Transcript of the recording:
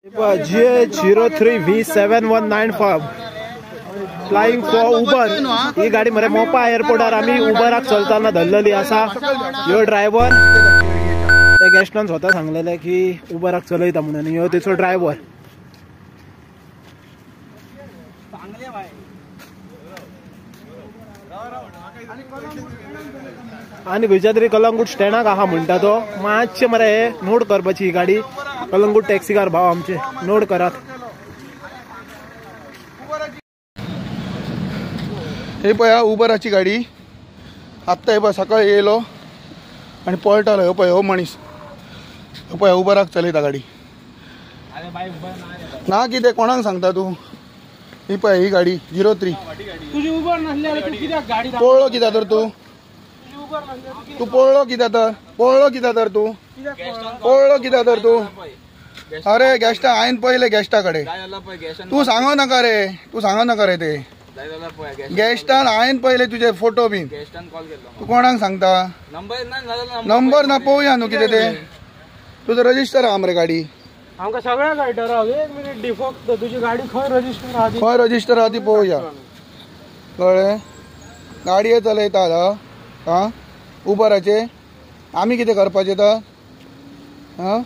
GH03V7195 flying for उबर ही गाडी मरे मोपा एअरपोर्टार आम्ही उबराक चलताना धरलेली असा। ह्यो ड्रायव्हर त्या गेस्टान स्वतः सांगलेले की उबराक चलयता म्हणून, ह्यो तेचो ड्रायव्हर। आणि खंयच्या तरी कलंगूट स्टँडाक आहा म्हणटा तो, मातशे मरे नोट करपाची ही गाडी। कलंगूट टॅक्सीकार भाव आमचे नोट करात। हे पळय उबराची गाडी आत्ता हे पळय सकाळी येयलो आणि पळटालो। हो पळय हो मनीस, हो पळय उबराक चलयता गाडी। ना कितें कोणाक सांगता तू? ही पळय ही गाडी 03 तुझी उबर नसल्यावर तू कित्याक गाडी पळलो कित्याक तर तू पळलो कित्याक तर पळलो कित्याक तर तू पळलो कित्याक तर तू? अरे गेस्टा हायन पळयले गेस्टा कडेन, तू सांगो नाका रे, तू सांगो नाका रे। ते गेस्टान हायन पळयले तुझे फोटो बीन, तू कोणाक सांगता? नंबर ना पळोवया न्हू कितें ते। तुजो रजिस्टर आहा मरे गाडी, आमकां सगळ्या गाडी राव। एक मिनिट दी फक्त, तुझी गाडी खंय रजिस्टर आहा ती? खंय रजिस्टर आहा ती पळोवया कळ्ळें? गाडये चलयता हा उबराचे, आमी कितें करपाचें तर? हा